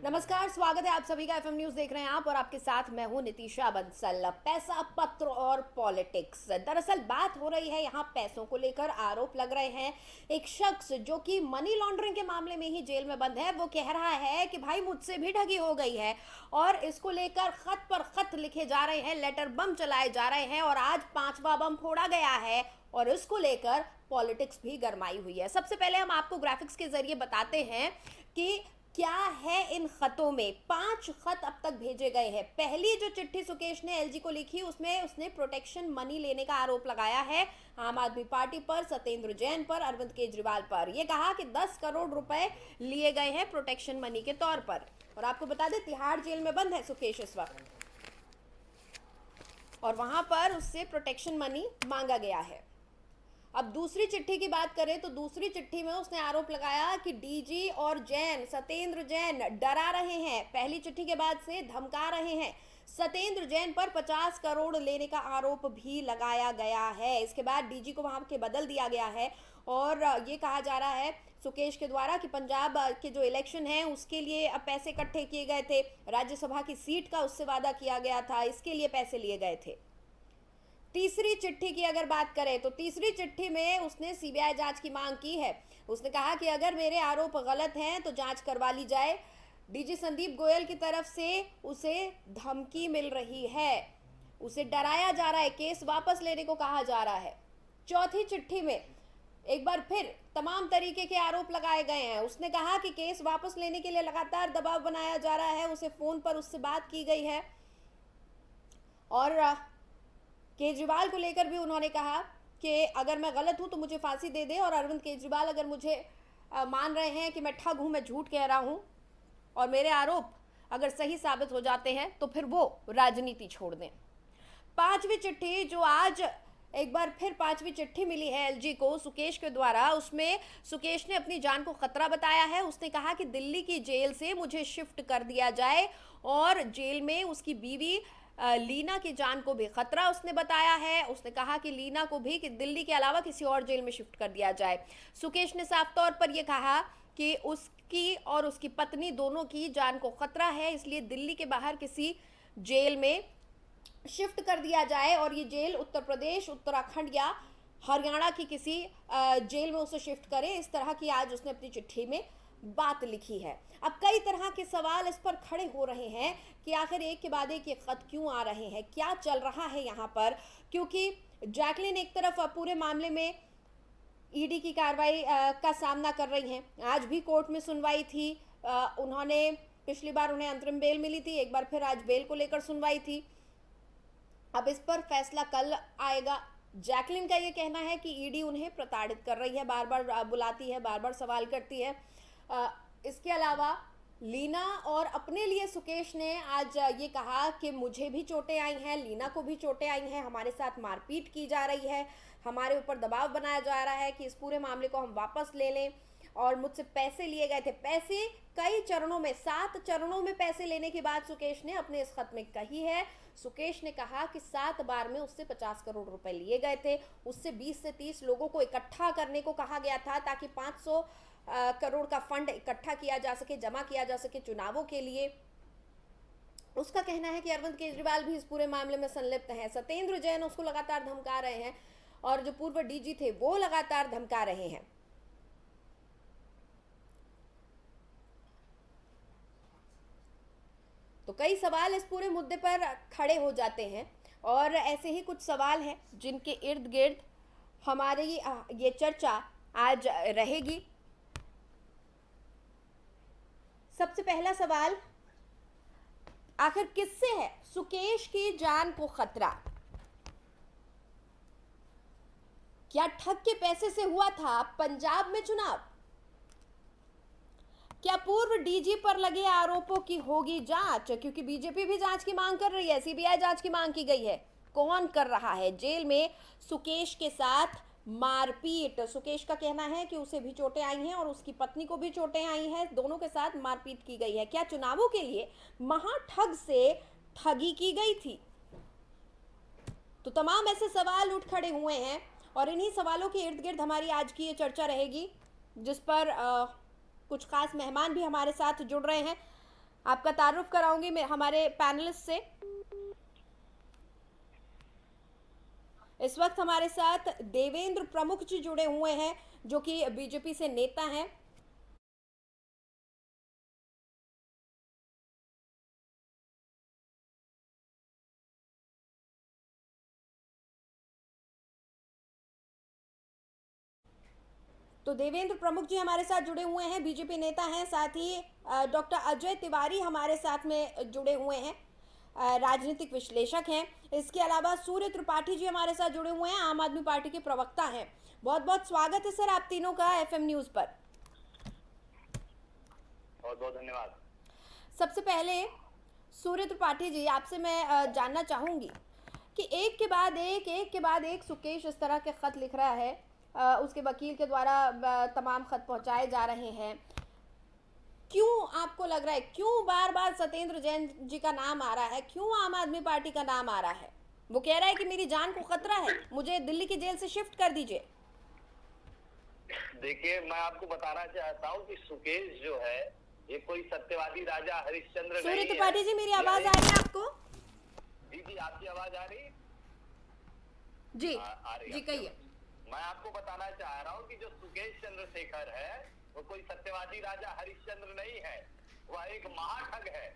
नमस्कार, स्वागत है आप सभी का एफएम न्यूज देख रहे हैं आप और आपके साथ मैं हूं नितिशा बंसल। पैसा, पत्र और पॉलिटिक्स। दरअसल बात हो रही है यहाँ पैसों को लेकर। आरोप लग रहे हैं एक शख्स जो कि मनी लॉन्ड्रिंग के मामले में ही जेल में बंद है, वो कह रहा है कि भाई मुझसे भी ठगी हो गई है और इसको लेकर खत पर खत लिखे जा रहे हैं, लेटर बम चलाए जा रहे हैं और आज 5वां बम फोड़ा गया है और इसको लेकर पॉलिटिक्स भी गरमाई हुई है। सबसे पहले हम आपको ग्राफिक्स के जरिए बताते हैं कि क्या है इन खतों में। 5 खत अब तक भेजे गए हैं। पहली जो चिट्ठी सुकेश ने एलजी को लिखी उसमें उसने प्रोटेक्शन मनी लेने का आरोप लगाया है आम आदमी पार्टी पर, सत्येंद्र जैन पर, अरविंद केजरीवाल पर। यह कहा कि 10 करोड़ रुपए लिए गए हैं प्रोटेक्शन मनी के तौर पर। और आपको बता दें तिहाड़ जेल में बंद है सुकेश इस वक्त और वहां पर उससे प्रोटेक्शन मनी मांगा गया है। अब दूसरी चिट्ठी की बात करें तो दूसरी चिट्ठी में उसने आरोप लगाया कि डीजी और जैन, सत्येंद्र जैन डरा रहे हैं, पहली चिट्ठी के बाद से धमका रहे हैं। सत्येंद्र जैन पर 50 करोड़ लेने का आरोप भी लगाया गया है। इसके बाद डीजी को वहां के बदल दिया गया है और ये कहा जा रहा है सुकेश के द्वारा कि पंजाब के जो इलेक्शन है उसके लिए अब पैसे इकट्ठे किए गए थे, राज्यसभा की सीट का उससे वादा किया गया था, इसके लिए पैसे लिए गए थे। तीसरी चिट्ठी की अगर बात करें तो तीसरी चिट्ठी में उसने सीबीआई जांच की मांग की है। उसने कहा कि अगर मेरे आरोप गलत हैं तो जांच करवा ली जाए। डीजी संदीप गोयल की तरफ से उसे धमकी मिल रही है, उसे डराया जा रहा है, केस वापस लेने को कहा जा रहा है। चौथी चिट्ठी में एक बार फिर तमाम तरीके के आरोप लगाए गए हैं। उसने कहा कि केस वापस लेने के लिए लगातार दबाव बनाया जा रहा है, उसे फोन पर उससे बात की गई है और केजरीवाल को लेकर भी उन्होंने कहा कि अगर मैं गलत हूं तो मुझे फांसी दे दे और अरविंद केजरीवाल अगर मुझे मान रहे हैं कि मैं ठग हूं, मैं झूठ कह रहा हूं और मेरे आरोप अगर सही साबित हो जाते हैं तो फिर वो राजनीति छोड़ दें। पांचवी चिट्ठी जो आज एक बार फिर पांचवी चिट्ठी मिली है एलजी को सुकेश के द्वारा, उसमें सुकेश ने अपनी जान को खतरा बताया है। उसने कहा कि दिल्ली की जेल से मुझे शिफ्ट कर दिया जाए और जेल में उसकी बीवी लीना की जान को भी खतरा उसने बताया है। उसने कहा कि लीना को भी कि दिल्ली के अलावा किसी और जेल में शिफ्ट कर दिया जाए। सुकेश ने साफ तौर पर यह कहा कि उसकी और उसकी पत्नी दोनों की जान को खतरा है, इसलिए दिल्ली के बाहर किसी जेल में शिफ्ट कर दिया जाए और ये जेल उत्तर प्रदेश, उत्तराखंड या हरियाणा की किसी जेल में उसे शिफ्ट करें। इस तरह की आज उसने अपनी चिट्ठी में बात लिखी है। अब कई तरह के सवाल इस पर खड़े हो रहे हैं कि आखिर एक के बाद एक ये खत क्यों आ रहे हैं, क्या चल रहा है यहाँ पर, क्योंकि जैकलिन एक तरफ पूरे मामले में ईडी की कार्रवाई का सामना कर रही हैं। आज भी कोर्ट में सुनवाई थी, उन्होंने पिछली बार उन्हें अंतरिम बेल मिली थी, एक बार फिर आज बेल को लेकर सुनवाई थी। अब इस पर फैसला कल आएगा। जैकलिन का ये कहना है कि ईडी उन्हें प्रताड़ित कर रही है, बार बार बुलाती है, बार बार सवाल करती है। इसके अलावा लीना और अपने लिए सुकेश ने आज ये कहा कि मुझे भी चोटें आई हैं, लीना को भी चोटें आई हैं, हमारे साथ मारपीट की जा रही है, हमारे ऊपर दबाव बनाया जा रहा है कि इस पूरे मामले को हम वापस ले लें और मुझसे पैसे लिए गए थे। पैसे कई चरणों में, 7 चरणों में पैसे लेने की बात सुकेश ने अपने इस खत में कही है। सुकेश ने कहा कि 7 बार में उससे 50 करोड़ रुपए लिए गए थे, उससे 20 से 30 लोगों को इकट्ठा करने को कहा गया था ताकि 500 करोड़ का फंड इकट्ठा किया जा सके, जमा किया जा सके चुनावों के लिए। उसका कहना है कि अरविंद केजरीवाल भी इस पूरे मामले में संलिप्त हैं। सत्येंद्र जैन उसको लगातार धमका रहे हैं और जो पूर्व डीजी थे वो लगातार धमका रहे हैं। तो कई सवाल इस पूरे मुद्दे पर खड़े हो जाते हैं और ऐसे ही कुछ सवाल हैं जिनके इर्द गिर्द हमारी ये चर्चा आज रहेगी। सबसे पहला सवाल, आखिर किससे है सुकेश की जान को खतरा? क्या ठग के पैसे से हुआ था पंजाब में चुनाव? क्या पूर्व डीजी पर लगे आरोपों की होगी जांच, क्योंकि बीजेपी भी जांच की मांग कर रही है, सीबीआई जांच की मांग की गई है। कौन कर रहा है जेल में सुकेश के साथ मारपीट? सुकेश का कहना है कि उसे भी चोटें आई हैं और उसकी पत्नी को भी चोटें आई हैं, दोनों के साथ मारपीट की गई है। क्या चुनावों के लिए महाठग से ठगी की गई थी? तो तमाम ऐसे सवाल उठ खड़े हुए हैं और इन्हीं सवालों के इर्द गिर्द हमारी आज की ये चर्चा रहेगी, जिस पर कुछ खास मेहमान भी हमारे साथ जुड़ रहे हैं। आपका तारुफ कराऊंगी मैं हमारे पैनलिस्ट से। इस वक्त हमारे साथ देवेंद्र प्रमुख जी जुड़े हुए हैं, जो कि बीजेपी से नेता हैं। तो देवेंद्र प्रमुख जी हमारे साथ जुड़े हुए हैं, बीजेपी नेता हैं। साथ ही डॉक्टर अजय तिवारी हमारे साथ में जुड़े हुए हैं, राजनीतिक विश्लेषक हैं। इसके अलावा सूर्य त्रिपाठी जी हमारे साथ जुड़े हुए हैं, आम आदमी पार्टी के प्रवक्ता हैं। बहुत बहुत स्वागत है सर आप तीनों का एफएम न्यूज पर। बहुत बहुत धन्यवाद। सबसे पहले सूर्य त्रिपाठी जी, आपसे मैं जानना चाहूंगी कि एक के बाद एक सुकेश इस तरह के खत लिख रहा है, उसके वकील के द्वारा तमाम खत पहुंचाए जा रहे हैं। क्यों आपको लग रहा है, क्यों बार बार सत्येंद्र जैन जी का नाम आ रहा है, क्यों आम आदमी पार्टी का नाम आ रहा है? वो कह रहा है कि मेरी जान को खतरा है, मुझे दिल्ली की जेल से शिफ्ट कर दीजिए। देखिए, मैं आपको बताना चाहता हूँ कि सुकेश जो है ये कोई सत्यवादी राजा हरिश्चंद्र नहीं है। सूर्य त्रिपाठी जी, मेरी आवाज आ रही है आपको? जी जी, आपकी आवाज आ रही? जी आ रही जी, कहिए। मैं आपको बताना चाह रहा हूँ कि जो सुकेश चंद्रशेखर है वो कोई सत्यवादी राजा हरिश्चंद्र नहीं है। वह एक महाठग है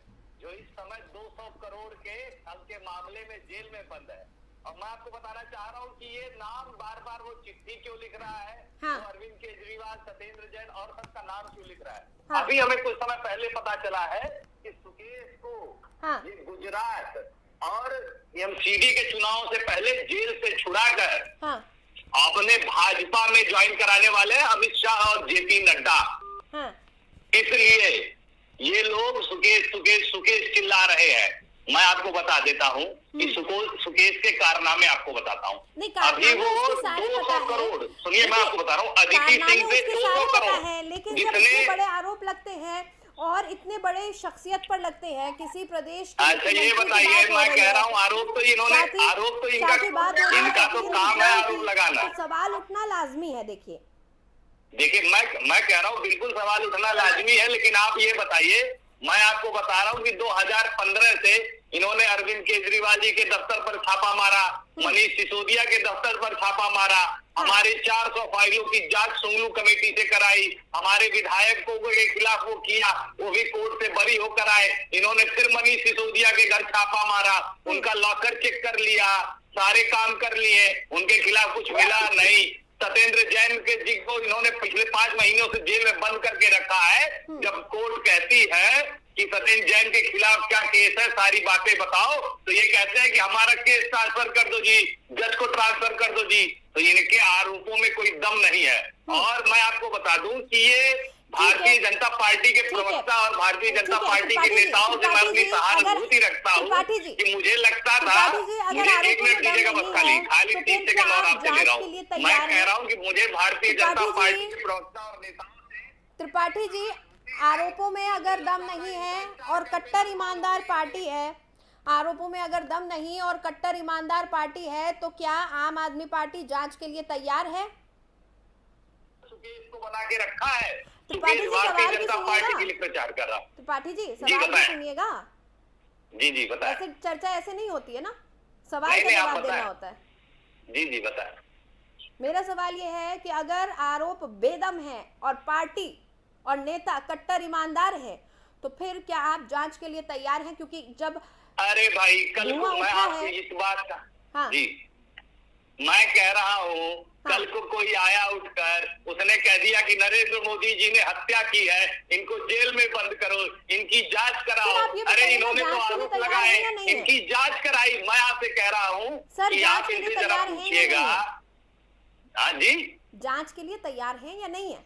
जो इस समय 200 करोड़ के ठग के मामले में जेल में बंद है। और मैं आपको बताना चाह रहा हूँ कि ये नाम बार बार वो चिट्ठी क्यों लिख रहा है, हाँ। तो अरविंद केजरीवाल, सत्येंद्र जैन और सबका नाम क्यों लिख रहा है। हाँ। अभी हमें कुछ समय पहले पता चला है कि सुकेश को हाँ। ये गुजरात और एमसीडी के चुनाव से पहले जेल से छुड़ाकर हाँ। अपने भाजपा में ज्वाइन कराने वाले हैं अमित शाह और जेपी नड्डा। हाँ। इसलिए ये लोग सुकेश सुकेश सुकेश चिल्ला रहे हैं। मैं आपको बता देता हूँ कि सुकेश के कारनामे आपको बताता हूँ। अभी वो 200 करोड़, सुनिए मैं आपको बता रहा हूँ, अदिति सिंह से 200 करोड़ है, लेकिन जब इतने बड़े आरोप लगते हैं और इतने बड़े शख्सियत पर लगते हैं किसी प्रदेश की, अच्छा ये बताइए, मैं कह रहा हूँ आरोप तो इन्होंने, आरोप तो इनका तो काम है आरोप लगाना। तो सवाल उठना लाजमी है। देखिए मैं कह रहा हूँ बिल्कुल सवाल उठना लाजमी है, लेकिन आप ये बताइए, मैं आपको बता रहा हूँ कि 2015 से इन्होंने अरविंद केजरीवाल जी के दफ्तर पर छापा मारा, मनीष सिसोदिया के दफ्तर पर छापा मारा, हमारे 400 फाइलों की जांच सुंगलू कमेटी से कराई, हमारे विधायकों के खिलाफ वो किया, वो भी कोर्ट से बरी होकर आए। इन्होंने फिर मनीष सिसोदिया के घर छापा मारा, उनका लॉकर चेक कर लिया, सारे काम कर लिए, उनके खिलाफ कुछ मिला नहीं। सत्येंद्र जैन के जी को इन्होंने पिछले 5 महीनों से जेल में बंद करके रखा है। जब कोर्ट कहती है कि सत्येंद्र जैन के खिलाफ क्या केस है, सारी बातें बताओ, तो ये कहते हैं कि हमारा केस ट्रांसफर कर दो जी, जज को ट्रांसफर कर दो जी। तो इनके आरोपों में कोई दम नहीं है। और मैं आपको बता दूं कि ये भारतीय जनता पार्टी के प्रवक्ता और भारतीय जनता पार्टी के नेताओं से मैं अपनी सहानुभूति रखता हूँ कि मुझे लगता था, मुझे एक मिनट दीजिएगा बस, खाली 30 सेकंड और आपसे ले रहा हूँ। मैं कह रहा हूँ कि मुझे भारतीय जनता पार्टी के प्रवक्ता और नेताओं से, त्रिपाठी जी, आरोपों में अगर दम नहीं है और कट्टर ईमानदार पार्टी है, आरोपों में अगर दम नहीं और कट्टर ईमानदार पार्टी है, तो क्या आम आदमी पार्टी जांच के लिए तैयार है? सुकेश को बना के रखा है, त्रिपाठी जी भारतीय जनता पार्टी के लिए प्रचार कर रहा। त्रिपाठी जी सवाल भी सुनिएगा। जी जी बताएं। ऐसे चर्चा ऐसे नहीं होती है ना, सवाल का जवाब देना होता है। जी जी बताएं। मेरा सवाल ये है कि अगर आरोप बेदम है और पार्टी और नेता कट्टर ईमानदार है, तो फिर क्या आप जांच के लिए तैयार हैं? क्योंकि जब अरे भाई कल को मैं आपसे इस बात का, हाँ। जी मैं कह रहा हूँ, हाँ। कल को कोई आया उठकर, उसने कह दिया कि नरेंद्र मोदी जी ने हत्या की है, इनको जेल में बंद करो, इनकी जांच कराओ। अरे इन्होंने तो आरोप लगाए, इनकी जांच कराई। मैं आपसे कह रहा हूँ कि आप इनसे जरा पूछिएगा। हाँ जी, जांच के लिए तैयार हैं या नहीं है?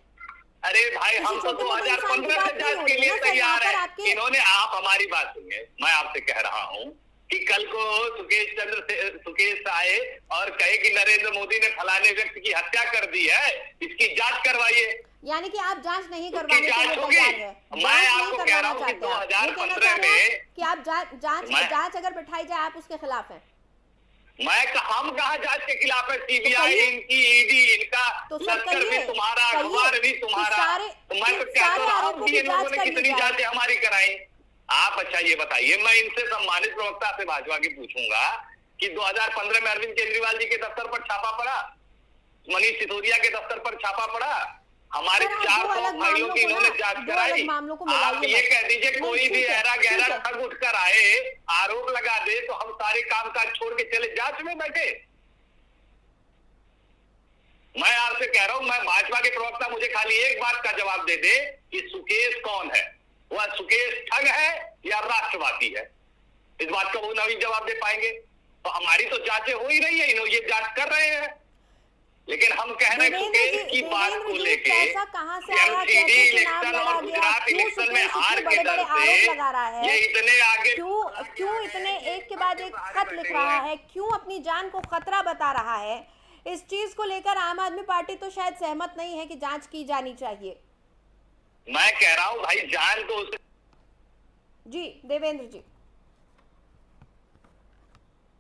अरे भाई हम तो 2015 से जांच के लिए तैयार है। इन्होंने, आप हमारी बात सुनिए, मैं आपसे कह रहा हूँ कि कल को सुकेश आए और कहे कि नरेंद्र मोदी ने फलाने व्यक्ति की हत्या कर दी है, इसकी जांच करवाइए। यानी कि आप जांच नहीं करवाने के लिए तैयार है? मैं आपको कह रहा हूँ कि 2015 में कि आप जांच अगर बिठाई जाए आप उसके खिलाफ है? हम कहा जांच के खिलाफ है? सीबीआई, इनकी ईडी, इनका लश्कर भी तुम्हारा, अखबार भी तुम्हारा। मैं तो कहता हूँ कि इन लोगों ने कितनी जांचें हमारी कराई। आप अच्छा ये बताइए, मैं इनसे सम्मानित प्रवक्ता से भाजपा की पूछूंगा कि 2015 में अरविंद केजरीवाल जी के दफ्तर पर छापा पड़ा, मनीष सिसोदिया के दफ्तर पर छापा पड़ा, हमारे 400 फाइलों की इन्होंने जांच कराई। आप ये कह दीजिए कोई भी ऐरा गहरा ठग उठकर आए, आरोप लगा दे तो हम सारे कामकाज छोड़ के चले जांच में बैठे। मैं आपसे कह रहा हूं, मैं भाजपा के प्रवक्ता मुझे खाली एक बात का जवाब दे दे कि सुकेश कौन है, वह सुकेश ठग है या राष्ट्रवादी है। इस बात का वो नवीन जवाब दे पाएंगे। तो हमारी तो जांचें हो ही रही है, इन्होंने ये जांच कर रहे हैं, लेकिन हम कह रहे हैं सुकेश की बात को लेके एमसीडी इलेक्शन और गुजरात इलेक्शन में हार के डर से ये इतने आगे क्यों इतने एक के बाद एक खत लिख रहा है, क्यों अपनी जान को खतरा बता रहा है। इस चीज को लेकर आम आदमी पार्टी तो शायद सहमत नहीं है कि जांच की जानी चाहिए। मैं कह रहा हूं भाई जान को जी देवेंद्र जी।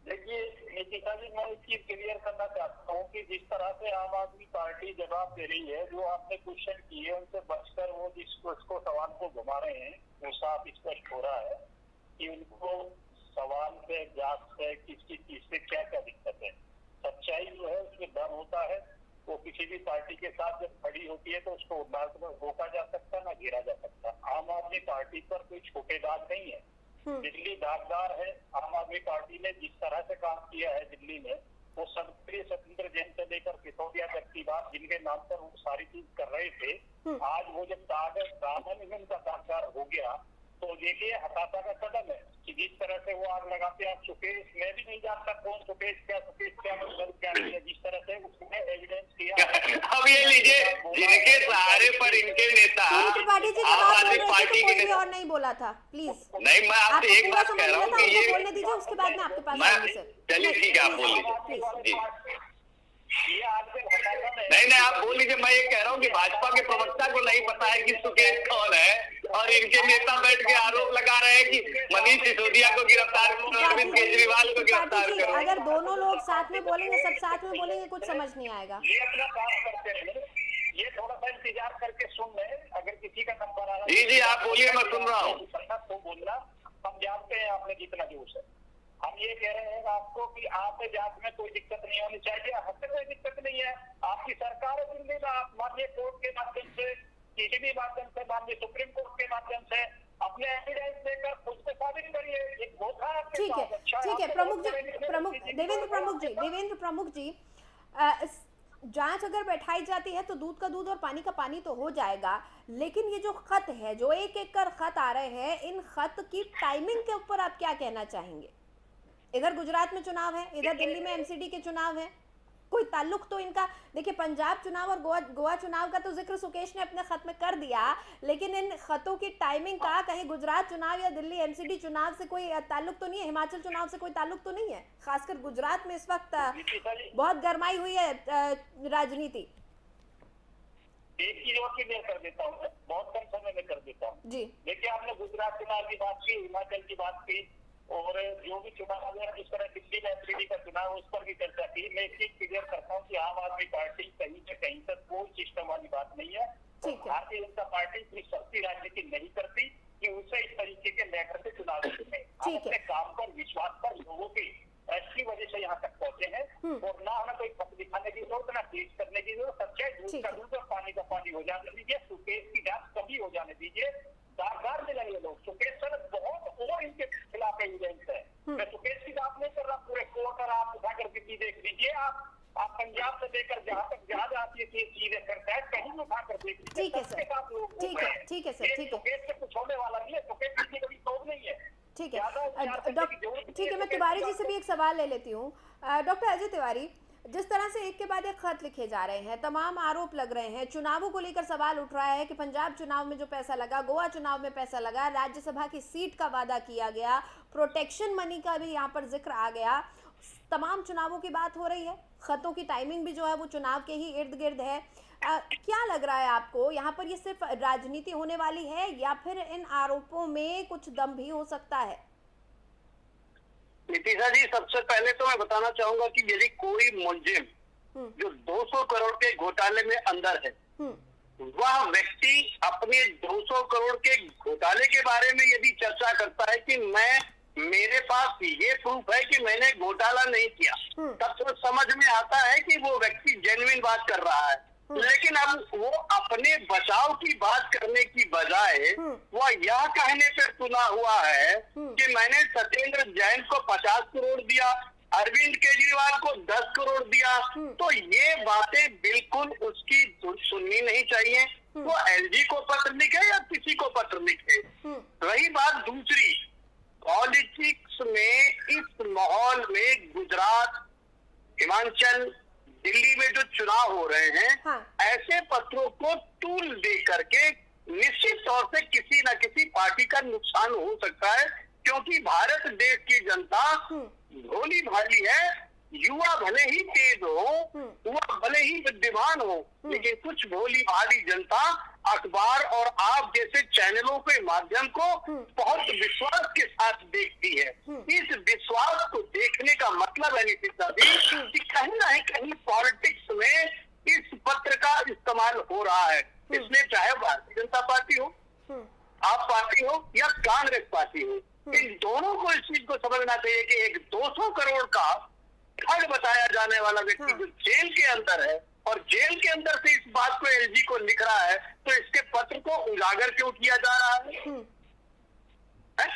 देखिए निकिता जी, मैं एक चीज क्लियर करना चाहता हूँ कि जिस तरह से आम आदमी पार्टी जवाब दे रही है, जो आपने क्वेश्चन किए उनसे बचकर वो जिसको सवाल को घुमा रहे हैं, वो साफ स्पष्ट हो रहा है कि उनको सवाल से, जांच से, किसकी चीज से क्या क्या दिक्कत है। सच्चाई जो है उसमें दम होता है, वो किसी भी पार्टी के साथ जब खड़ी होती है तो उसको उदास में रोका जा सकता, ना गिरा जा सकता। आम आदमी पार्टी पर कोई छोटे दाग नहीं है, दिल्ली दागदार है। आम आदमी पार्टी ने जिस तरह से काम किया है दिल्ली में, वो सबके सतेंद्र जैन से लेकर सिसोदिया तक की बात, जिनके नाम पर वो सारी चीज कर रहे थे, आज वो जब दामन का दागदार हो गया तो देखिए हताशा का कदम है कि जिस तरह से वो आग लगाते हैं। आप सुकेश, मैं भी नहीं जानता कौन सुकेश क्या मतलब क्या नहीं है, जिस तरह से उसने एविडेंस किया। अब ये लीजिए, जिनके सहारे पर इनके नेता त्रिपाठी जी आम आदमी पार्टी के नेता और नहीं बोला था, प्लीज नहीं, मैं आपसे एक बात कह रहा हूँ कि ये बोलने दीजिए, उसके बाद में आपके पास आऊंगी सर। चलिए ठीक है, आप बोल लीजिए जी। ये आपके नहीं आप बोल लीजिए। मैं ये कह रहा हूँ कि भाजपा के प्रवक्ता को नहीं पता है कि सुकेश कौन है, और इनके नेता बैठ के आरोप लगा रहे हैं कि मनीष सिसोदिया को गिरफ्तार करो, अरविंद केजरीवाल को गिरफ्तार करो। अगर दोनों लोग साथ में बोलेंगे, सब साथ में बोलेंगे, कुछ समझ नहीं आएगा। ये अपना काम करते रहे, ये थोड़ा सा इंतजार करके सुन रहे। अगर किसी का नंबर आ रहा है जी आप बोलिए, मैं सुन रहा हूँ। तो बोलना, हम जानते हैं आपने कितना जोश है। हम ये कह रहे हैं आपको कि आप जांच में कोई दिक्कत नहीं होनी चाहिए, हमसे कोई दिक्कत नहीं है। आपकी सरकार है दिल्ली में, आप माननीय कोर्ट के माध्यम से, किसी भी माध्यम से, माननीय सुप्रीम कोर्ट के माध्यम से अपने एविडेंस देकर खुद से साबित करिए। एक धोखा है। ठीक है देवेंद्र प्रमुख जी, जांच अगर बैठाई जाती है तो दूध का दूध और पानी का पानी तो हो जाएगा, लेकिन ये जो खत है, जो एक एक कर खत आ रहे हैं, इन खत की टाइमिंग के ऊपर आप क्या कहना चाहेंगे। इधर गुजरात में चुनाव है, इधर दिल्ली में एमसीडी के चुनाव है, कोई ताल्लुक तो इनका, देखिए पंजाब चुनाव और गोवा चुनाव का तो जिक्र सुकेश ने अपने खत में कर दिया, लेकिन इन खतों की टाइमिंग का कहीं गुजरात चुनाव या दिल्ली एमसीडी चुनाव से कोई ताल्लुक तो नहीं है, हिमाचल चुनाव से कोई ताल्लुक तो नहीं है। खासकर गुजरात में इस वक्त बहुत गरमाई हुई है राजनीति। एक चीज और क्लियर कर देता हूँ, बहुत कम समय में कर देता हूँ जी। देखिए आपने गुजरात चुनाव की बात की, हिमाचल की बात की, और जो भी चुनाव है जिस तरह दिल्ली में एमसीडी का चुनाव उस पर भी चर्चा की। मैं एक चीज क्लियर करता हूँ कि आम आदमी पार्टी कहीं से कहीं तक कोई सिस्टम वाली बात नहीं है। भारतीय जनता पार्टी इतनी सस्ती राजनीति नहीं करती कि उसे इस तरीके के लेटर से चुनाव में अपने काम पर, विश्वास पर, लोगों की ऐसी वजह से यहाँ तक पहुंचे हैं, और ना हमें कोई पक्ष दिखाने की जरूरत, ना टेस्ट करने की जरूरत। सच्चाई दूध का दूध और पानी का पानी हो जाने दीजिए। सुकेश की जांच कभी हो जाने दीजिए। दागदार मिलेंगे लोग। सुकेश सर बहुत और इनके खिलाफ एविडेंस है। मैं सुकेश की बात नहीं कर रहा, पूरे कोर्ट और आप उठाकर दिल्ली देख लीजिए। आप पंजाब से लेकर जहाँ आती है चीजें करता है, कहीं भी उठाकर देख लीजिए। ठीक है सर, ठीक है सर, ठीक है। सुकेश से कुछ होने वाला नहीं है, सुकेश की कभी तोड़ नहीं है। ठीक है, मैं तिवारी जी से भी एक सवाल ले लेती हूँ। डॉक्टर अजय तिवारी, जिस तरह से एक के बाद एक खत लिखे जा रहे हैं, तमाम आरोप लग रहे हैं, चुनावों को लेकर सवाल उठ रहा है कि पंजाब चुनाव में जो पैसा लगा, गोवा चुनाव में पैसा लगा, राज्यसभा की सीट का वादा किया गया, प्रोटेक्शन मनी का भी यहाँ पर जिक्र आ गया, तमाम चुनावों की बात हो रही है, खतों की टाइमिंग भी जो है वो चुनाव के ही इर्द गिर्द है। क्या लग रहा है आपको, यहाँ पर ये सिर्फ राजनीति होने वाली है या फिर इन आरोपों में कुछ दम भी हो सकता है? नितिशा जी, सबसे पहले तो मैं बताना चाहूंगा कि यदि कोई मुलजिम जो 200 करोड़ के घोटाले में अंदर है, वह व्यक्ति अपने 200 करोड़ के घोटाले के बारे में यदि चर्चा करता है कि मेरे पास ये प्रूफ है कि मैंने घोटाला नहीं किया, तब तो समझ में आता है कि वो व्यक्ति जेन्युइन बात कर रहा है। लेकिन अब वो अपने बचाव की बात करने की बजाय वो यह कहने पे सुना हुआ है कि मैंने सत्येंद्र जैन को 50 करोड़ दिया, अरविंद केजरीवाल को 10 करोड़ दिया। तो ये बातें बिल्कुल उसकी सुननी नहीं चाहिए। वो एलजी को पत्र लिखे या किसी को पत्र लिखे। रही बात दूसरी, पॉलिटिक्स में इस माहौल में गुजरात, हिमाचल, दिल्ली में जो चुनाव हो रहे हैं, ऐसे पत्रों को टूल दे करके निश्चित तौर से किसी न किसी पार्टी का नुकसान हो सकता है, क्योंकि भारत देश की जनता भोली भाली है। युवा भले ही तेज हो, युवा भले ही बुद्धिमान हो, लेकिन कुछ भोली भाली जनता अखबार और आप जैसे चैनलों के माध्यम को बहुत विश्वास के साथ देखती है। इस विश्वास को देखने का मतलब है नितिन जी कि कहीं ना कहीं पॉलिटिक्स में इस पत्र का इस्तेमाल हो रहा है। इसलिए चाहे भारतीय जनता पार्टी हो, आप पार्टी हो या कांग्रेस पार्टी हो, इन दोनों को इस चीज को समझना चाहिए कि एक 200 करोड़ का ठग बताया जाने वाला व्यक्ति जो जेल के अंदर है और जेल के अंदर से इस बात को एलजी को लिख रहा है, तो इसके पत्र को उजागर क्यों किया जा रहा है?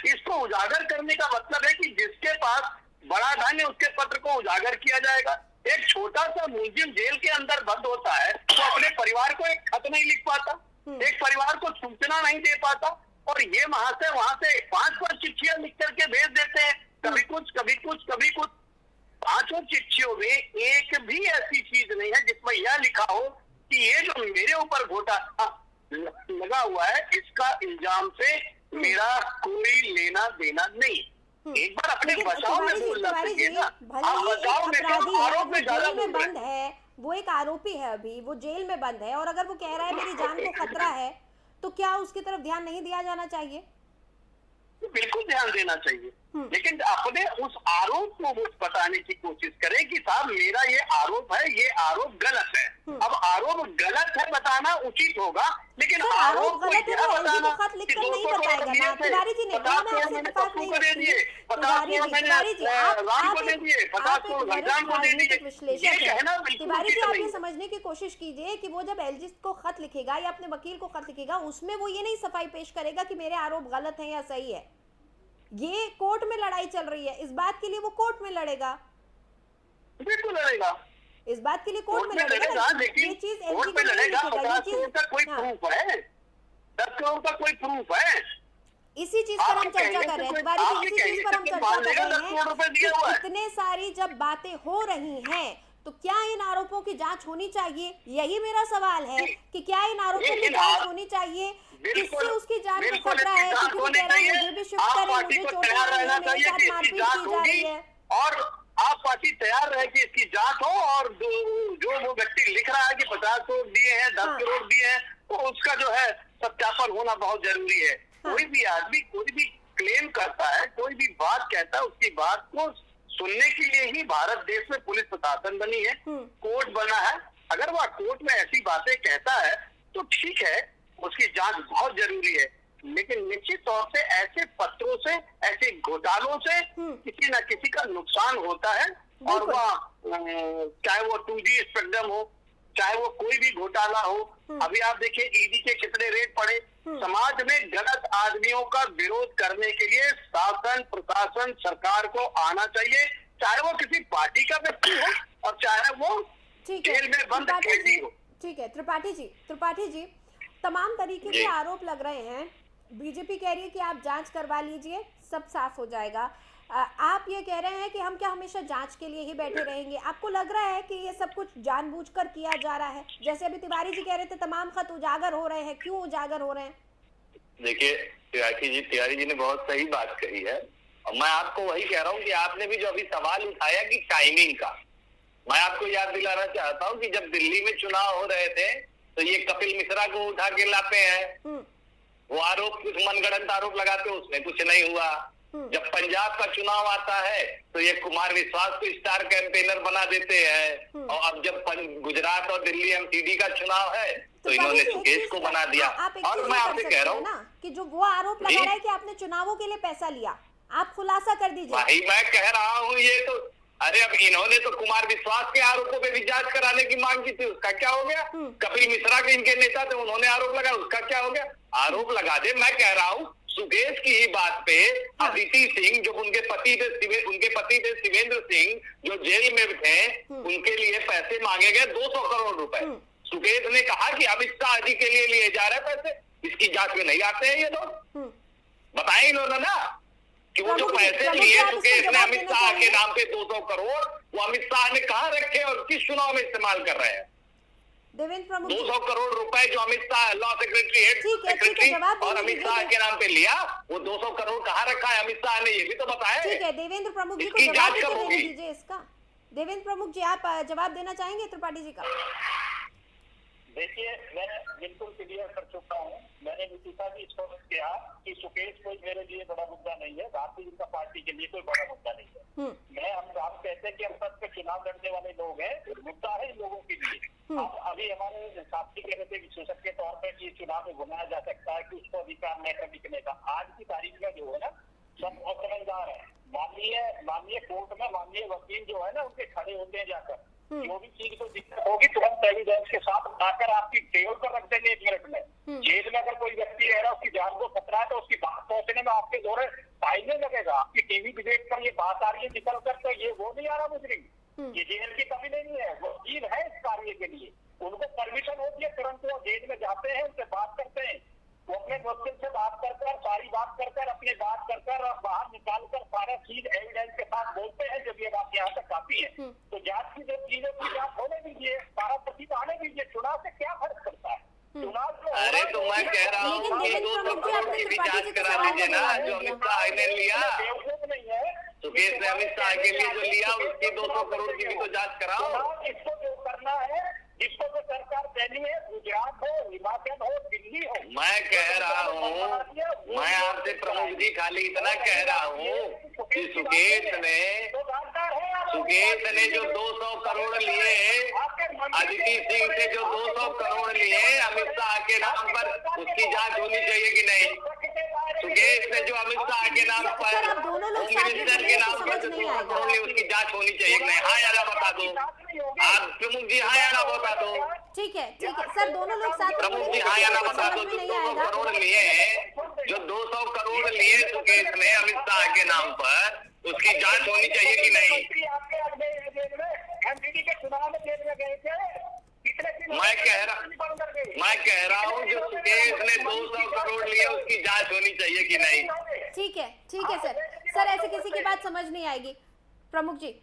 इसको उजागर करने का मतलब है कि जिसके पास बड़ा धन है उसके पत्र को उजागर किया जाएगा। एक छोटा सा मुलजिम जेल के अंदर बंद होता है तो अपने परिवार को एक खत नहीं लिख पाता, एक परिवार को सूचना नहीं दे पाता, और ये वहां से 5 चिट्ठियां लिख करके भेज देते हैं, कभी कुछ कभी कुछ कभी कुछ। 5 चिट्ठियों में एक भी ऐसी चीज नहीं है जिसमें यह लिखा हो कि ये जो मेरे ऊपर घोटाला लगा हुआ है इसका इल्जाम से मेरा कोई लेना देना नहीं। एक बार अपने बचाव में बोलना चाहिए ना। आप बचाव में आरोप में ज्यादा बोल रहे हैं। है वो एक आरोपी है, अभी वो जेल में बंद है, और अगर वो कह रहा है मेरी जान को खतरा है, तो क्या उसकी तरफ ध्यान नहीं दिया जाना चाहिए? बिल्कुल ध्यान देना चाहिए, लेकिन अपने उस आरोप को वो बताने की कोशिश करें कि साहब मेरा ये आरोप है, ये आरोप गलत है। अब आरोप गलत है बताना उचित होगा, लेकिन आरोप को यह बताना कि 200 करोड़ दिए थे, 50 करोड़ मैंने पप्पू को दे दिए, 50 करोड़ मैंने राम को दे दिए, 50 करोड़ घनश्याम को दे दिए, ये कहना बिल्कुल उचित आप नहीं। ये समझने की कोशिश कीजिए कि वो जब एलजी को खत लिखेगा या अपने वकील को खत लिखेगा, उसमें वो ये नहीं सफाई पेश करेगा कि मेरे आरोप गलत है या सही है। ये कोर्ट में लड़ाई चल रही है, इस बात के लिए वो कोर्ट में लड़ेगा, बिल्कुल लड़ेगा, इस बात के लिए कोर्ट में लड़ेगा, लेकिन ये चीज कोर्ट में लड़ेगा। 50 करोड़ का कोई प्रूफ है? 10 करोड़ का कोई प्रूफ है? इसी चीज पर हम चर्चा कर रहे हैं तिवारी जी, इसी चीज पर हम चर्चा कर रहे हैं। इतने सारी जब बातें हो रही हैं तो क्या इन आरोपों की जांच होनी चाहिए? यही मेरा सवाल है कि क्या इन आरोपों की जांच होनी चाहिए? किससे उसकी जान को खतरा है? क्योंकि वो कह रहा है मुझे भी शिफ्ट करें, मुझे चोटें आ रही हैं, मेरे साथ मारपीट की जा रही है। और आप पार्टी तैयार रहे कि इसकी जांच हो, और जो वो व्यक्ति लिख रहा है कि 50 करोड़ दिए हैं, 10 करोड़ दिए हैं, तो उसका जो है सत्यापन होना बहुत जरूरी है। कोई भी आदमी कोई भी क्लेम करता है, कोई भी बात कहता है, उसकी बात को सुनने के लिए ही भारत देश में पुलिस प्रशासन बनी है, कोर्ट बना है। अगर वह कोर्ट में ऐसी बातें कहता है तो ठीक है, उसकी जांच बहुत जरूरी है, लेकिन निश्चित तौर से ऐसे पत्रों से, ऐसे घोटालों से किसी न किसी का नुकसान होता है। और वह चाहे वो 2G स्पेक्ट्रम हो, चाहे वो कोई भी घोटाला हो। अभी आप देखिए ईडी के कितने रेट पड़े। समाज में गलत आदमियों का विरोध करने के लिए शासन, प्रशासन, सरकार को आना चाहिए, चाहे वो किसी पार्टी का व्यक्ति हो और चाहे वो जेल में बंद कैदी हो। ठीक है त्रिपाठी जी, तमाम तरीके के आरोप लग रहे हैं। बीजेपी कह रही है कि आप जांच करवा लीजिए, सब साफ हो जाएगा। आप ये कह रहे हैं कि हम क्या हमेशा जांच के लिए ही बैठे रहेंगे? आपको लग रहा है कि ये सब कुछ जानबूझकर किया जा रहा है? जैसे अभी तिवारी जी कह रहे थे तमाम खत उजागर हो रहे हैं, क्यों उजागर हो रहे हैं? देखिए तिवारी जी ने बहुत सही बात कही है, और मैं आपको वही कह रहा हूँ कि आपने भी जो अभी सवाल उठाया कि टाइमिंग का, मैं आपको याद दिलाना चाहता हूँ कि जब दिल्ली में चुनाव हो रहे थे तो ये कपिल मिश्रा को उठा के लाते हैं, वो आरोप कुछ मनगढ़ंत आरोप लगाते, उसमें कुछ नहीं हुआ। जब पंजाब का चुनाव आता है तो ये कुमार विश्वास को स्टार कैंपेनर बना देते हैं, और अब जब गुजरात और दिल्ली एमसीडी का चुनाव है तो इन्होंने सुकेश को बना दिया। और मैं आपसे कह रहा हूँ ना कि जो वो आरोप लगा रहा है कि आपने चुनावों के लिए पैसा लिया, आप खुलासा कर दीजिए। भाई मैं कह रहा हूँ ये तो, अरे अब इन्होंने तो कुमार विश्वास के आरोपों पे भी जांच कराने की मांग की थी, उसका क्या हो गया? कपिल मिश्रा के इनके नेता थे, उन्होंने आरोप लगाया, उसका क्या हो गया? आरोप लगा दे। मैं कह रहा हूँ सुकेश की ही बात पे अदिति सिंह जो उनके पति थे शिवेंद्र सिंह जो जेल में थे, उनके लिए पैसे मांगे गए 200 करोड़ रुपए। सुकेश ने कहा कि अमित शाह जी के लिए लिए जा रहे पैसे, इसकी जांच में नहीं आते हैं ये लोग। बताए इन्होंने ना कि वो जो पैसे लिए सुकेश ने अमित शाह के नाम पे 200 करोड़, वो अमित शाह ने कहाँ रखे और किस चुनाव में इस्तेमाल कर रहे हैं? देवेंद्र प्रमुख 200 करोड़ रुपए जो Amit Shah law secretary head secretary और अमित शाह के नाम पे लिया, वो 200 करोड़ कहाँ रखा है अमित शाह ने, ये भी तो बताया। ठीक है, देवेंद्र प्रमुख जी को इसकी जवाब जांच कब होगी? दीजिए इसका। देवेंद्र प्रमुख जी, आप जवाब देना चाहेंगे त्रिपाठी जी का? देखिए, मैं बिल्कुल क्लियर कर चुका हूँ। मैंने नीतिशा जी स्पष्ट किया कि सुकेश कोई मेरे लिए बड़ा मुद्दा नहीं है, भारतीय जनता पार्टी के लिए कोई बड़ा मुद्दा नहीं है। हम कहते हैं कि हम सब पे चुनाव लड़ने वाले लोग हैं, मुद्दा है इन लोगों के लिए। अब अभी हमारे साथी कह रहे थे विशेषज्ञ के तौर पर कि चुनाव में घुमाया जा सकता है कि उसको अधिकार नहीं बिकने का। आज की तारीख में जो है ना, सब बहुत समझदार है। माननीय कोर्ट में माननीय वकील जो है ना, उनके खड़े होते हैं जाकर, जो भी चीज को दिक्कत होगी तुरंत एविडेंस के साथ उठाकर आपकी टेबल पर रख देंगे 1 मिनट में। जेल में अगर कोई व्यक्ति रह रहा है, उसकी जान को खतरा है, तो उसकी बात पहुंचने में आपके दौरे पाइने लगेगा। आपकी टीवी डिबेट पर ये बात आ रही है निकल कर, तो ये वो नहीं आ रहा मुजरिम, ये जेल की कमी नहीं है, वकील है इस कार्य के लिए, उनको परमिशन होती है, तुरंत वो जेल में जाते हैं, उनसे बात करते हैं, वो अपने वकील से बात कर सारी बात कर अपनी बात कर और बाहर निकाल कर सारा चीज एविडेंस के साथ बोलते हैं। जब ये बात यहाँ तक आती है तो जांच की जो चीजों की जांच होने दीजिए, सारा तथ्य आने दीजिए। चुनाव से क्या फर्क पड़ता है? चुनाव अरे तो मैं कह रहा हूँ कि 200 करोड़ की भी जांच करा लीजिए ना, जो अमित शाह ने लिया, नहीं है सुकेश ने अमित शाह के लिए जो लिया उसकी 200 करोड़ की भी तो जांच कराओ। इसको जो करना है, जिसको जो सरकार देनी है, गुजरात हो, हिमाचल हो, दिल्ली हो। मैं कह रहा हूँ, मैं आपसे प्रमुख जी खाली इतना कह रहा हूँ कि सुकेश ने जो 200 करोड़ लिए, अदिति सिंह से जो 200 करोड़ लिए अमित शाह के नाम पर, उसकी जांच होनी चाहिए कि नहीं? सुकेश ने जो अमित शाह के नाम पर, होम मिनिस्टर के नाम पर जो 200 करोड़ लिए, उसकी जांच होनी चाहिए कि नहीं? हाँ या ना बता दो आप प्रमुख जी, हाँ या ना बता दो। ठीक है सर, दोनों लोग साथ प्रमुख जी हाँ या ना बता दो। जो 200 करोड़ लिए, जो 200 करोड़ लिए सुकेश ने अमित शाह के नाम पर, उसकी जांच होनी चाहिए कि नहीं? मैं कह रहा हूँ जो सुकेश ने 200 करोड़ लिए, उसकी जांच होनी चाहिए कि नहीं? ठीक है सर, ऐसे किसी की बात समझ नहीं आएगी प्रमुख जी,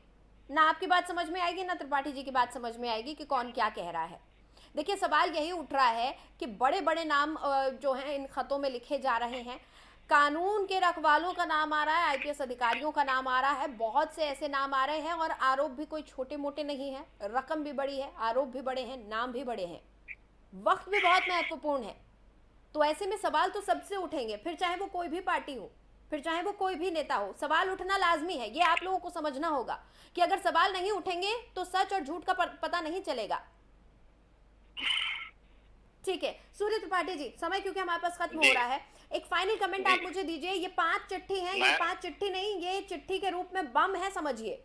ना आपकी बात समझ में आएगी ना त्रिपाठी जी की बात समझ में आएगी कि कौन क्या कह रहा है। देखिए, सवाल यही उठ रहा है कि बड़े बड़े नाम जो हैं इन खतों में लिखे जा रहे हैं, कानून के रखवालों का नाम आ रहा है, आईपीएस अधिकारियों का नाम आ रहा है, बहुत से ऐसे नाम आ रहे हैं, और आरोप भी कोई छोटे मोटे नहीं है, रकम भी बड़ी है, आरोप भी बड़े हैं, नाम भी बड़े हैं, वक्त भी बहुत महत्वपूर्ण है। तो ऐसे में सवाल तो सबसे उठेंगे, फिर चाहे वो कोई भी पार्टी हो, फिर चाहे वो कोई भी नेता हो, सवाल उठना लाजमी है। ये आप लोगों को समझना होगा कि अगर सवाल नहीं उठेंगे तो सच और झूठ का पता नहीं चलेगा। ठीक है सूर्य त्रिपाठी जी, समय क्योंकि हमारे पास खत्म हो रहा है, एक फाइनल कमेंट आप मुझे दीजिए। ये 5 चिट्ठी हैं, ये 5 चिट्ठी नहीं, ये चिट्ठी के रूप में बम है समझिए,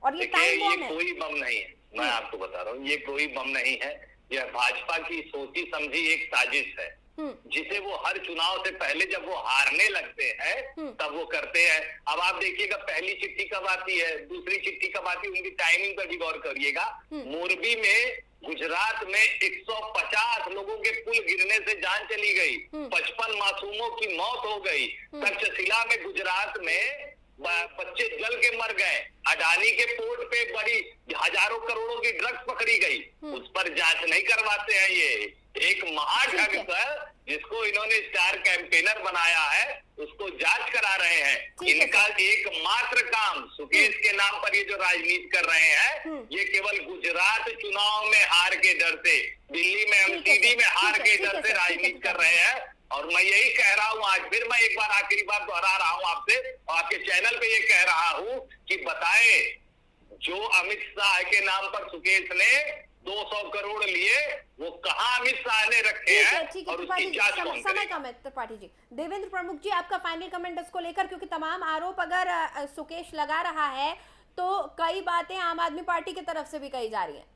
और ये टाइम बम है। कोई बम नहीं है, मैं आपको बता रहा हूँ, ये कोई बम नहीं है। यह भाजपा की सोची समझी एक साजिश है, जिसे वो हर चुनाव से पहले जब वो हारने लगते हैं तब वो करते हैं। अब आप देखिएगा पहली चिट्ठी कब आती है, दूसरी चिट्ठी कब आती है, उनकी टाइमिंग पर भी गौर करिएगा। मोरबी में, गुजरात में 150 लोगों के पुल गिरने से जान चली गई, 55 मासूमों की मौत हो गई। तक्षशिला में, गुजरात में बच्चे जल के मर गए। अडानी के पोर्ट पे बड़ी हजारों करोड़ों की ड्रग्स पकड़ी गई, उस पर जांच नहीं करवाते हैं। ये एक महाठग पर जिसको इन्होंने स्टार कैंपेनर बनाया है, उसको जांच करा रहे हैं। इनका एकमात्र काम, सुकेश के नाम पर ये जो राजनीति कर रहे हैं, ये केवल गुजरात चुनाव में हार के डर से, दिल्ली में एमसीडी में हार के डर से राजनीति कर रहे हैं। और मैं यही कह रहा हूं, आज फिर मैं एक बार आखिरी बार दोहरा रहा हूं आपसे और आपके चैनल पे ये कह रहा हूं कि बताएं, जो अमित शाह के नाम पर सुकेश ने 200 करोड़ लिए, वो कहां अमित शाह ने रखे हैं ठीक है और त्रिपाठी उसकी जी, जांच कौन समय करेगा? कम है त्रिपाठी जी। देवेंद्र प्रमुख जी, आपका फाइनल कमेंट इसको लेकर, क्योंकि तमाम आरोप अगर सुकेश लगा रहा है तो कई बातें आम आदमी पार्टी की तरफ से भी कही जा रही हैं।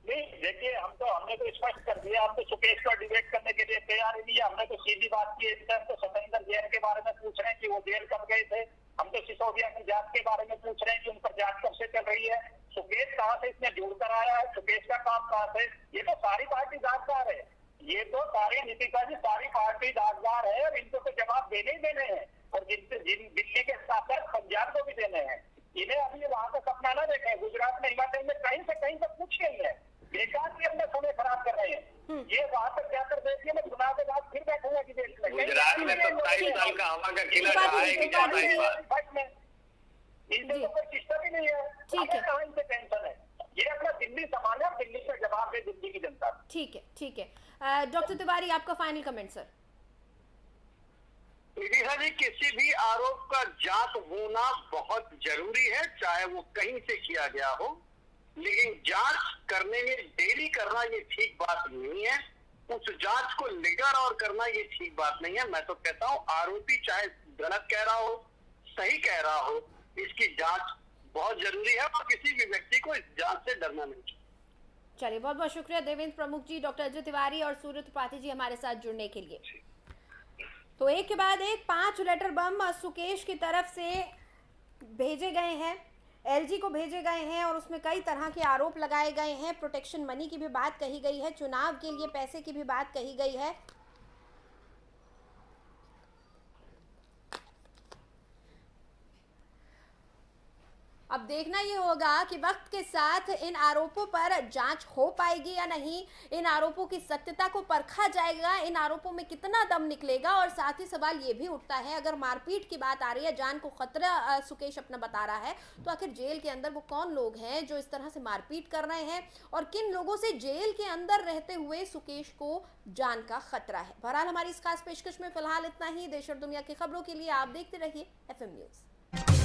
नहीं देखिए, हमने तो स्पष्ट कर दिया, हम तो सुकेश को डिबेट करने के लिए तैयार ही नहीं है। हमने तो सीधी बात की, इस टाइम तो सतेंद्र जैन के बारे में पूछ रहे हैं कि वो जेल कब गए थे। हम तो सिसोदिया की जांच के बारे में पूछ रहे हैं कि उन पर जांच कब से चल रही है। सुकेश कहाँ से इसने जुड़ कर आया है, सुकेश का काम कहाँ से? ये तो सारी पार्टी दागदार है, ये तो सारी नीतिका जी सारी पार्टी दागदार है और इनको तो जवाब देने ही देने हैं। और जिन दिल्ली के साथ साथ पंजाब को भी देने हैं। इन्हें अभी वहां का सपना ना देखें, गुजरात में हिमाचल में कहीं से कहीं तक कुछ नहीं है, बेकार की अपना समय खराब कर रहे हैं। ये वहां तक जाकर देखिए, मैं चुनाव के बाद फिर बैठूंगा कि देश में गुजरात में 27 साल का हवा का किला रहा है कि ज्यादा इस बार इनसे तो कोई सिस्टम ही नहीं है। ठीक है, कहाँ इनसे टेंशन है? ये अपना दिल्ली संभाले, दिल्ली से जवाब दे दिल्ली की जनता। ठीक है, ठीक है। डॉक्टर तिवारी, आपका फाइनल कमेंट सर। विदिशा जी, किसी भी आरोप का जांच होना बहुत जरूरी है, चाहे वो कहीं से किया गया हो, लेकिन जांच करने में देरी करना ये ठीक बात नहीं है। उस जांच को लेकर और करना ये ठीक बात नहीं है। मैं तो कहता हूँ आरोपी चाहे गलत कह रहा हो, सही कह रहा हो, इसकी जांच बहुत जरूरी है और किसी भी व्यक्ति को इस जांच से डरना नहीं चाहिए। चलिए, बहुत बहुत शुक्रिया देवेंद्र प्रमुख जी, डॉक्टर अजय तिवारी और सूर्य त्रिपाठी जी हमारे साथ जुड़ने के लिए। तो एक के बाद एक 5 लेटर बम सुकेश की तरफ से भेजे गए हैं, एलजी को भेजे गए हैं और उसमें कई तरह के आरोप लगाए गए हैं। प्रोटेक्शन मनी की भी बात कही गई है, चुनाव के लिए पैसे की भी बात कही गई है। अब देखना ये होगा कि वक्त के साथ इन आरोपों पर जांच हो पाएगी या नहीं, इन आरोपों की सत्यता को परखा जाएगा, इन आरोपों में कितना दम निकलेगा। और साथ ही सवाल ये भी उठता है, अगर मारपीट की बात आ रही है, जान को खतरा सुकेश अपना बता रहा है, तो आखिर जेल के अंदर वो कौन लोग हैं जो इस तरह से मारपीट कर रहे हैं और किन लोगों से जेल के अंदर रहते हुए सुकेश को जान का खतरा है। बहरहाल हमारी इस खास पेशकश में फिलहाल इतना ही। देश और दुनिया की खबरों के लिए आप देखते रहिए FM न्यूज़।